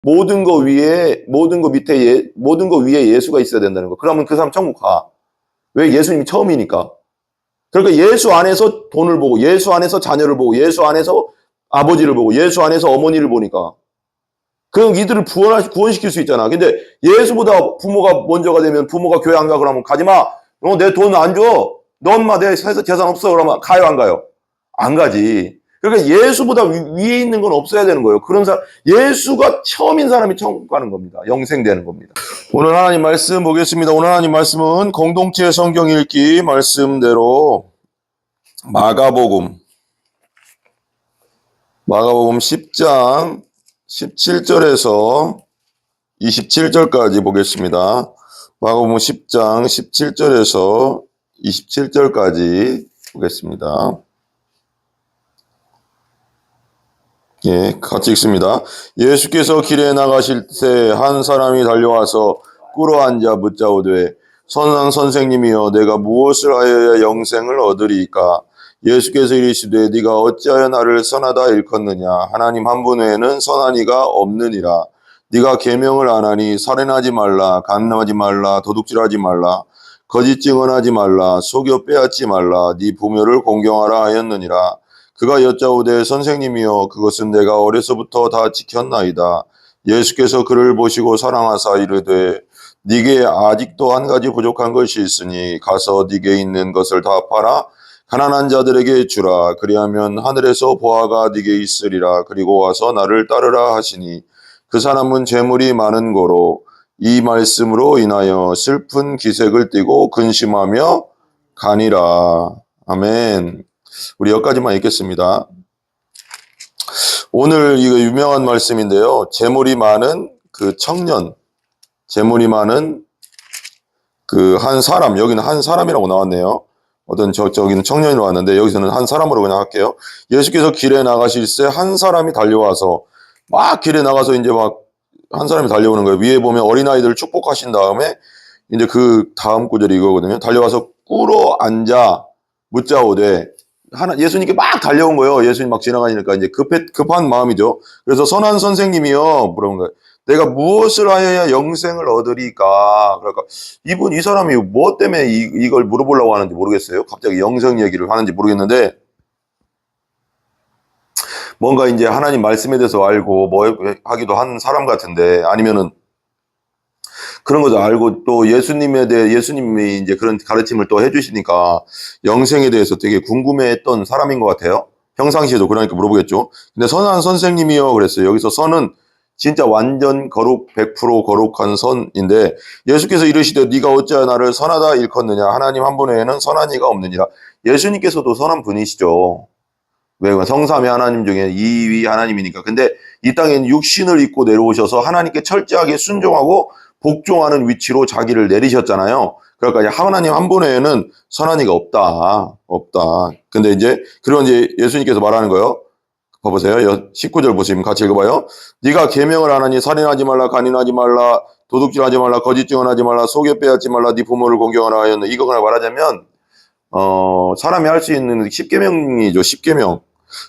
모든 거 밑에 모든 거 위에 예수가 있어야 된다는 거. 그러면 그 사람 천국 가. 왜? 예수님이 처음이니까. 그러니까 예수 안에서 돈을 보고, 예수 안에서 자녀를 보고, 예수 안에서 아버지를 보고, 예수 안에서 어머니를 보니까. 그럼 이들을 구원시킬 수 있잖아. 근데 예수보다 부모가 먼저가 되면 부모가 교회 안 가 그러면 가지 마. 내 돈 안 줘. 너 엄마 내 재산 없어. 그러면 가요 안 가요? 안 가지. 그러니까 예수보다 위에 있는 건 없어야 되는 거예요. 그런 사람, 예수가 처음인 사람이 천국 가는 겁니다. 영생되는 겁니다. 오늘 하나님 말씀 보겠습니다. 오늘 하나님 말씀은 공동체 성경 읽기 말씀대로 마가복음 10장 17절에서 27절까지 보겠습니다. 마가복음 10장 17절에서 27절까지 보겠습니다. 예, 같이 읽습니다. 예수께서 길에 나가실 때 한 사람이 달려와서 꿇어 앉아 묻자오되 선한 선생님이여 내가 무엇을 하여야 영생을 얻으리이까? 예수께서 이르시되 네가 어찌하여 나를 선하다 일컫느냐? 하나님 한 분 외에는 선한 이가 없느니라. 네가 계명을 안 하니 살인하지 말라, 간음하지 말라, 도둑질하지 말라, 거짓 증언하지 말라, 속여 빼앗지 말라, 네 부모를 공경하라 하였느니라. 그가 여짜오되 선생님이여 그것은 내가 어려서부터 다 지켰나이다. 예수께서 그를 보시고 사랑하사 이르되 네게 아직도 한 가지 부족한 것이 있으니 가서 네게 있는 것을 다 팔아 가난한 자들에게 주라. 그리하면 하늘에서 보화가 네게 있으리라. 그리고 와서 나를 따르라 하시니 그 사람은 재물이 많은 고로 이 말씀으로 인하여 슬픈 기색을 띠고 근심하며 가니라. 아멘. 우리 여기까지만 읽겠습니다. 오늘 이거 유명한 말씀인데요. 재물이 많은 그 청년, 재물이 많은 그 한 사람, 여기는 한 사람이라고 나왔네요. 어떤 저기는 청년이라고 왔는데 여기서는 한 사람으로 그냥 할게요. 예수께서 길에 나가실 때 한 사람이 달려와서 막 길에 나가서 이제 막 한 사람이 달려오는 거예요. 위에 보면 어린아이들을 축복하신 다음에 이제 그 다음 구절이 이거거든요. 달려와서 꿇어 앉아 묻자오되 예수님께 막 달려온 거예요. 예수님 막 지나가니까 이제 급한 마음이죠. 그래서 선한 선생님이요 물어본 거예요. 내가 무엇을 하여야 영생을 얻으리까? 그러니까 이 사람이 뭐 때문에 이걸 물어보려고 하는지 모르겠어요. 갑자기 영생 얘기를 하는지 모르겠는데 뭔가 이제 하나님 말씀에 대해서 알고 뭐 하기도 한 사람 같은데 아니면은 그런 것도 알고 또 예수님이 이제 그런 가르침을 또 해주시니까 영생에 대해서 되게 궁금해했던 사람인 것 같아요. 평상시에도 그러니까 물어보겠죠. 근데 선한 선생님이요 그랬어요. 여기서 선은 진짜 완전 100% 거룩한 선인데 예수께서 이르시되 네가 어찌하여 나를 선하다 일컫느냐? 하나님 한 분 외에는 선한 이가 없느니라. 예수님께서도 선한 분이시죠. 왜? 성삼위 하나님 중에 2위 하나님이니까. 근데 이 땅엔 육신을 입고 내려오셔서 하나님께 철저하게 순종하고 복종하는 위치로 자기를 내리셨잖아요. 그러니까 하나님 한 분 외에는 선한 이가 없다. 근데 그리고 이제 예수님께서 말하는 거예요. 봐보세요. 19절 보시면 같이 읽어봐요. 네가 계명을 안 하니 살인하지 말라, 간음하지 말라, 도둑질하지 말라, 거짓 증언하지 말라, 속여 빼앗지 말라, 네 부모를 공경하라 하였네. 이거 그냥 말하자면 사람이 할 수 있는 10계명이죠. 10계명.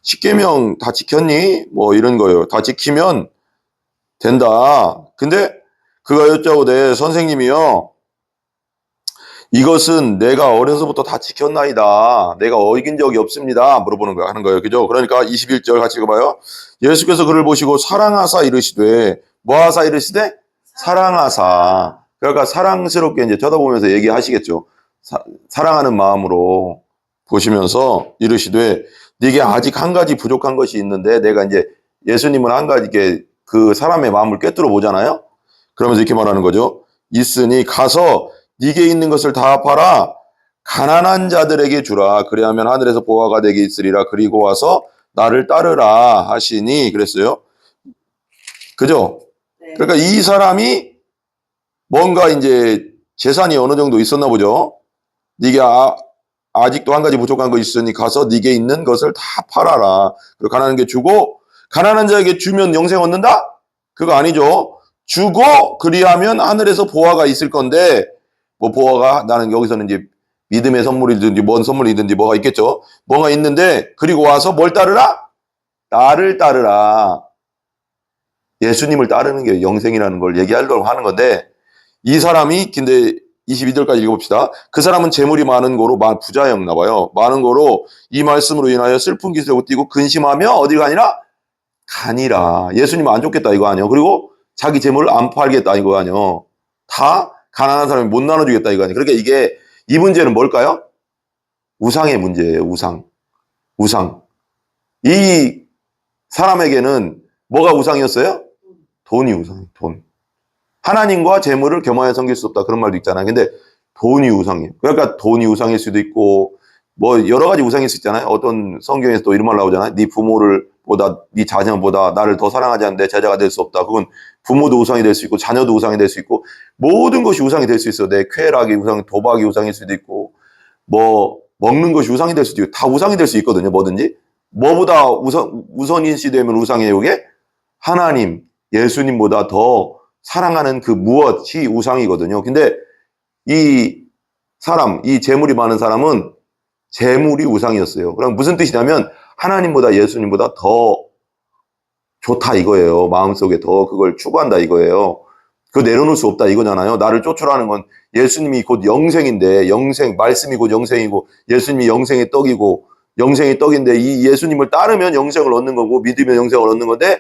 10계명 다 지켰니? 뭐 이런 거예요. 다 지키면 된다. 근데 그가 여짜오되 선생님이요 이것은 내가 어려서부터 다 지켰나이다. 내가 어긴 적이 없습니다. 물어보는 하는 거예요. 그죠? 그러니까 21절 같이 읽어봐요. 예수께서 그를 보시고 사랑하사 이르시되 뭐하사 이르시되? 사랑하사. 그러니까 사랑스럽게 이제 쳐다보면서 얘기하시겠죠. 사랑하는 마음으로 보시면서 이르시되 네게 아직 한 가지 부족한 것이 있는데 내가 이제 예수님은 한 가지 그 사람의 마음을 꿰뚫어 보잖아요. 그러면서 이렇게 말하는 거죠. 있으니 가서 네게 있는 것을 다 팔아 가난한 자들에게 주라. 그래야면 하늘에서 보화가 되게 있으리라. 그리고 와서 나를 따르라 하시니 그랬어요. 그죠? 네. 그러니까 이 사람이 뭔가 이제 재산이 어느 정도 있었나 보죠. 네게 아직도 한 가지 부족한 거 있으니 가서 네게 있는 것을 다 팔아라. 그리고 가난한 게 주고 가난한 자에게 주면 영생 얻는다? 그거 아니죠. 주고 그리하면 하늘에서 보화가 있을 건데 뭐 보화가 나는 여기서는 이제 믿음의 선물이든지 뭔 선물이든지 뭐가 있겠죠. 뭐가 있는데 그리고 와서 뭘 따르라? 나를 따르라. 예수님을 따르는 게 영생이라는 걸 얘기하려고 하는 건데, 이 사람이 근데 22절까지 읽어봅시다. 그 사람은 재물이 많은 거로 부자였나 봐요. 많은 거로 이 말씀으로 인하여 슬픈 기색을 띠고 근심하며 어디 가니라? 가니라. 예수님 안 좋겠다 이거 아니에요. 그리고 자기 재물을 안 팔겠다 이거 아니에요. 다 가난한 사람이 못 나눠주겠다 이거 아니에요. 그러니까 이게 이 문제는 뭘까요? 우상의 문제예요. 우상. 이 사람에게는 뭐가 우상이었어요? 돈이 우상이에요. 돈. 하나님과 재물을 겸하여 섬길 수 없다 그런 말도 있잖아요. 근데 돈이 우상이에요. 그러니까 돈이 우상일 수도 있고 뭐 여러 가지 우상일 수 있잖아요. 어떤 성경에서 또 이런 말 나오잖아요. 네 부모를 보다 네 자녀보다 나를 더 사랑하지 않는데 제자가 될 수 없다. 그건 부모도 우상이 될 수 있고 자녀도 우상이 될 수 있고 모든 것이 우상이 될 수 있어요. 내 쾌락이 우상, 도박이 우상일 수도 있고 뭐 먹는 것이 우상이 될 수도 있고 다 우상이 될 수 있거든요. 뭐든지. 뭐보다 우선인시 되면 우상이에요. 이게 하나님, 예수님보다 더 사랑하는 그 무엇이 우상이거든요. 근데 이 사람, 이 재물이 많은 사람은 재물이 우상이었어요. 그럼 무슨 뜻이냐면 하나님보다 예수님보다 더 좋다 이거예요. 마음속에 더 그걸 추구한다 이거예요. 그거 내려놓을 수 없다 이거잖아요. 나를 쫓으라는 건 예수님이 곧 영생인데 말씀이 곧 영생이고 예수님이 영생의 떡이고 영생의 떡인데 이 예수님을 따르면 영생을 얻는 거고 믿으면 영생을 얻는 건데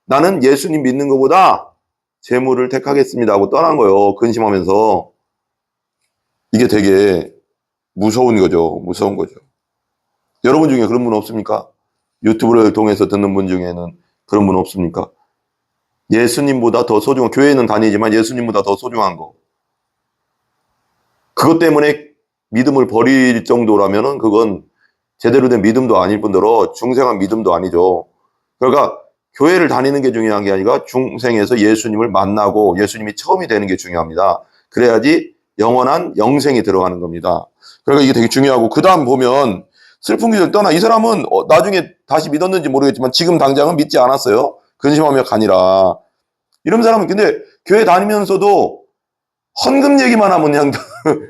나는 예수님 믿는 것보다 재물을 택하겠습니다 하고 떠난 거예요. 근심하면서. 이게 되게 무서운 거죠. 무서운 거죠. 여러분 중에 그런 분 없습니까? 유튜브를 통해서 듣는 분 중에는 그런 분 없습니까? 예수님보다 더 소중한, 교회는 다니지만 예수님보다 더 소중한 거. 그것 때문에 믿음을 버릴 정도라면은 그건 제대로 된 믿음도 아닐 뿐더러 중생한 믿음도 아니죠. 그러니까 교회를 다니는 게 중요한 게 아니라 중생에서 예수님을 만나고 예수님이 처음이 되는 게 중요합니다. 그래야지 영원한 영생이 들어가는 겁니다. 그러니까 이게 되게 중요하고 그 다음 보면 슬픈 기절 떠나 이 사람은 나중에 다시 믿었는지 모르겠지만 지금 당장은 믿지 않았어요. 근심하며 가니라. 이런 사람은 근데 교회 다니면서도 헌금 얘기만 하면 그냥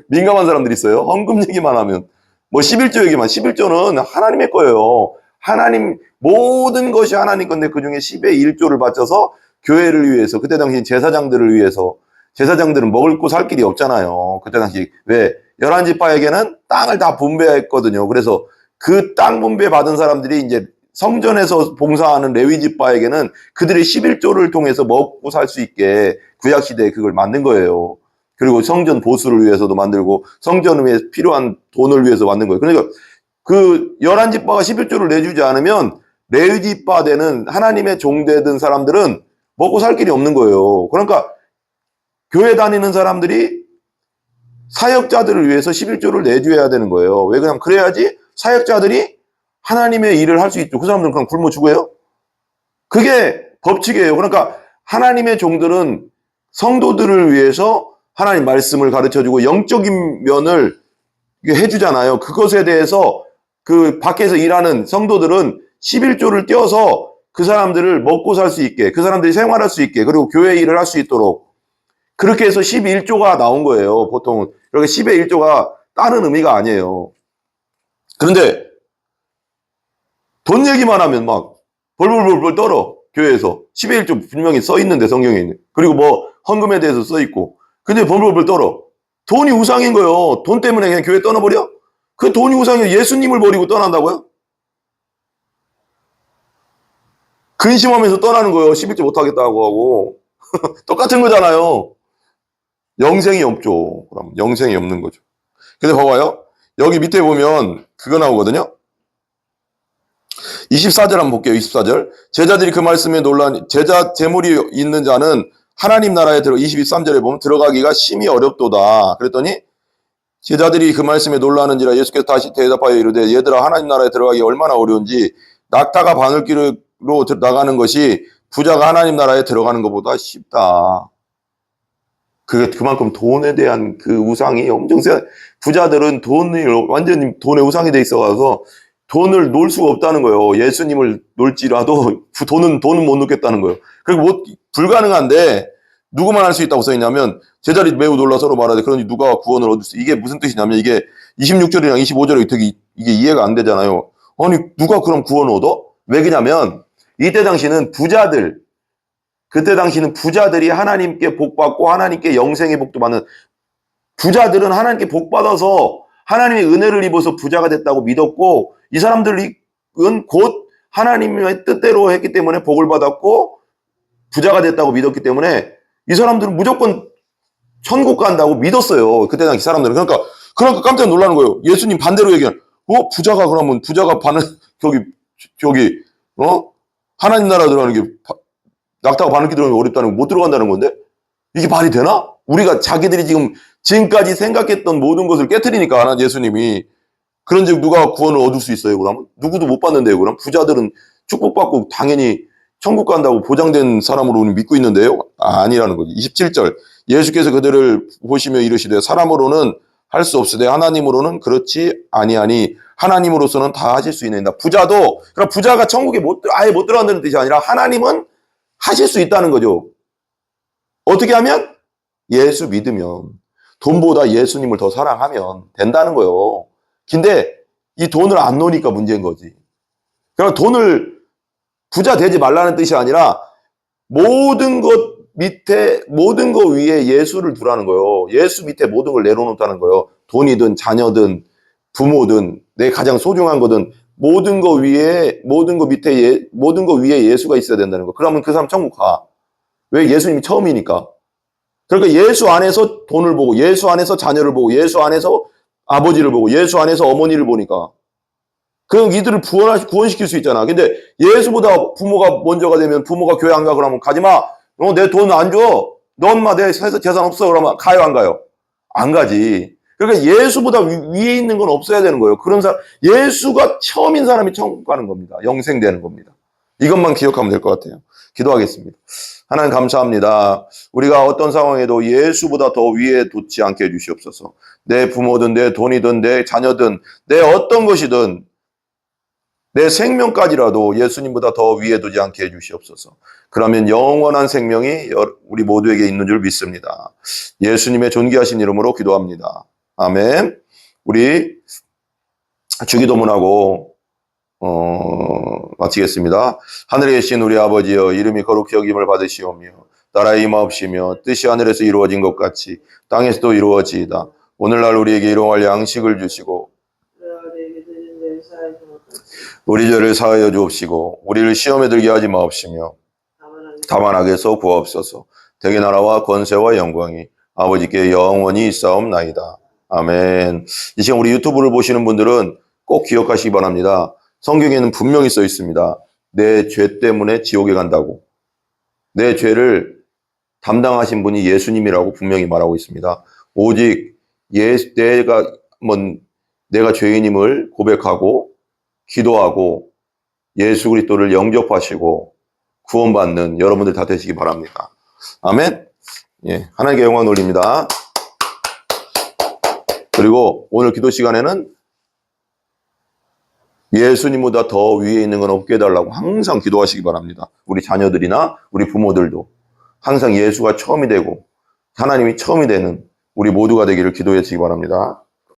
민감한 사람들이 있어요. 헌금 얘기만 하면 뭐 11조 얘기만. 11조는 하나님의 거예요. 하나님 모든 것이 하나님 건데 그중에 10의 1조를 바쳐서 교회를 위해서 그때 당시 제사장들을 위해서 제사장들은 먹고 살 길이 없잖아요. 그때 당시 왜 11지파에게는 땅을 다 분배했거든요. 그래서 그 땅 분배 받은 사람들이 이제 성전에서 봉사하는 레위지파에게는 그들의 11조를 통해서 먹고 살 수 있게 구약시대에 그걸 만든 거예요. 그리고 성전 보수를 위해서도 만들고 성전을 위해 필요한 돈을 위해서 만든 거예요. 그러니까 그 11지파가 11조를 내주지 않으면 레위지파 되는 하나님의 종되던 사람들은 먹고 살 길이 없는 거예요. 그러니까 교회 다니는 사람들이 사역자들을 위해서 11조를 내줘야 되는 거예요. 왜 그러냐면 그래야지 사역자들이 하나님의 일을 할 수 있죠. 그 사람들은 그냥 굶어 죽어요. 그게 법칙이에요. 그러니까 하나님의 종들은 성도들을 위해서 하나님 말씀을 가르쳐주고 영적인 면을 해주잖아요. 그것에 대해서 그 밖에서 일하는 성도들은 11조를 떼어서 그 사람들을 먹고 살 수 있게, 그 사람들이 생활할 수 있게, 그리고 교회 일을 할 수 있도록 그렇게 해서 11조가 나온 거예요. 보통은. 그러니까 10의 1조가 다른 의미가 아니에요. 그런데 돈 얘기만 하면 막 벌벌벌벌 떨어. 교회에서 10의 1조 분명히 써 있는데 성경에 있는. 그리고 뭐 헌금에 대해서 써 있고. 근데 벌벌벌 떨어. 돈이 우상인 거예요. 돈 때문에 그냥 교회 떠나버려? 그 돈이 우상이에요. 예수님을 버리고 떠난다고요? 근심하면서 떠나는 거예요. 11조 못하겠다고 하고. 똑같은 거잖아요. 영생이 없죠. 그럼 영생이 없는 거죠. 근데 봐봐요. 여기 밑에 보면 그거 나오거든요. 24절 한번 볼게요. 24절. 제자들이 그 말씀에 놀라니 제자 재물이 있는 자는 하나님 나라에 23절에 보면 들어가기가 심히 어렵도다. 그랬더니 제자들이 그 말씀에 놀라는지라 예수께서 다시 대답하여 이르되 얘들아 하나님 나라에 들어가기 얼마나 어려운지 낙타가 바늘길로 나가는 것이 부자가 하나님 나라에 들어가는 것보다 쉽다. 그게 그만큼 돈에 대한 그 우상이 엄청 세. 부자들은 완전히 돈의 우상이 돼 있어가서 돈을 놓을 수가 없다는 거예요. 예수님을 놓을지라도 돈은 못 놓겠다는 거예요. 그리고 불가능한데 누구만 할 수 있다고 써있냐면 제자들이 매우 놀라 서로 말하되 그러니 누가 구원을 얻을 수 이게 무슨 뜻이냐면 이게 26절이랑 25절이 되게 이게 이해가 안 되잖아요. 아니 누가 그럼 구원을 얻어? 왜 그러냐면 이때 당시는 부자들 그때 당시는 부자들이 하나님께 복받고 하나님께 영생의 복도 받는, 부자들은 하나님께 복받아서 하나님의 은혜를 입어서 부자가 됐다고 믿었고, 이 사람들은 곧 하나님의 뜻대로 했기 때문에 복을 받았고 부자가 됐다고 믿었기 때문에 이 사람들은 무조건 천국 간다고 믿었어요. 그때 당시 사람들은. 그러니까 깜짝 놀라는 거예요. 예수님 반대로 얘기하는, 부자가 그러면 부자가 반은 저기 하나님 나라 들어가는 게 낙타가 바늘기 들어가면 어렵다는 거, 못 들어간다는 건데 이게 말이 되나? 우리가 자기들이 지금까지 생각했던 모든 것을 깨트리니까 예수님이. 그런즉 누가 구원을 얻을 수 있어요? 그러면 누구도 못 받는데요. 그럼 부자들은 축복받고 당연히 천국 간다고 보장된 사람으로 믿고 있는데요. 아니라는 거죠. 27절 예수께서 그들을 보시며 이르시되 사람으로는 할 수 없으되 하나님으로는 그렇지 아니하니 하나님으로서는 다 하실 수 있느니라. 부자도, 그럼 부자가 천국에 아예 못 들어간다는 뜻이 아니라 하나님은 하실 수 있다는 거죠. 어떻게 하면? 예수 믿으면, 돈보다 예수님을 더 사랑하면 된다는 거예요. 근데 이 돈을 안 놓으니까 문제인 거지. 그럼 돈을, 부자 되지 말라는 뜻이 아니라 모든 것 밑에, 모든 것 위에 예수를 두라는 거예요. 예수 밑에 모든 걸 내려놓다는 거예요. 돈이든 자녀든 부모든 내 가장 소중한 거든 모든 것 위에, 모든 것 밑에, 모든 것 위에 예수가 있어야 된다는 거. 그러면 그 사람 천국 가. 왜? 예수님이 처음이니까. 그러니까 예수 안에서 돈을 보고, 예수 안에서 자녀를 보고, 예수 안에서 아버지를 보고, 예수 안에서 어머니를 보니까. 그럼 이들을 구원시킬 수 있잖아. 근데 예수보다 부모가 먼저가 되면, 부모가 교회 안 가 그러면 가지 마. 내 돈 안 줘. 너 엄마 내 재산 없어. 그러면 가요, 안 가요? 안 가지. 그러니까 예수보다 위에 있는 건 없어야 되는 거예요. 그런 사람, 예수가 처음인 사람이 천국 가는 겁니다. 영생되는 겁니다. 이것만 기억하면 될 것 같아요. 기도하겠습니다. 하나님 감사합니다. 우리가 어떤 상황에도 예수보다 더 위에 뒀지 않게 해주시옵소서. 내 부모든 내 돈이든 내 자녀든 내 어떤 것이든 내 생명까지라도 예수님보다 더 위에 두지 않게 해주시옵소서. 그러면 영원한 생명이 우리 모두에게 있는 줄 믿습니다. 예수님의 존귀하신 이름으로 기도합니다. 아멘. 우리 주기도문하고 마치겠습니다. 하늘에 계신 우리 아버지여, 이름이 거룩히 여김을 받으시오며 나라의 임하옵시며 뜻이 하늘에서 이루어진 것 같이 땅에서도 이루어지이다. 오늘날 우리에게 일용할 양식을 주시고 우리 죄를 사하여 주옵시고 우리를 시험에 들게 하지 마옵시며 다만 악에서 구하옵소서. 대개 나라와 권세와 영광이 아버지께 영원히 있사옵나이다. 아멘. 이 시간 우리 유튜브를 보시는 분들은 꼭 기억하시기 바랍니다. 성경에는 분명히 써 있습니다. 내 죄 때문에 지옥에 간다고. 내 죄를 담당하신 분이 예수님이라고 분명히 말하고 있습니다. 오직 내가 죄인임을 고백하고 기도하고 예수 그리스도를 영접하시고 구원받는 여러분들 다 되시기 바랍니다. 아멘. 예, 하나님께 영광 돌립니다. 그리고 오늘 기도 시간에는 예수님보다 더 위에 있는 건 없게 해달라고 항상 기도하시기 바랍니다. 우리 자녀들이나 우리 부모들도 항상 예수가 처음이 되고 하나님이 처음이 되는 우리 모두가 되기를 기도해 주시기 바랍니다.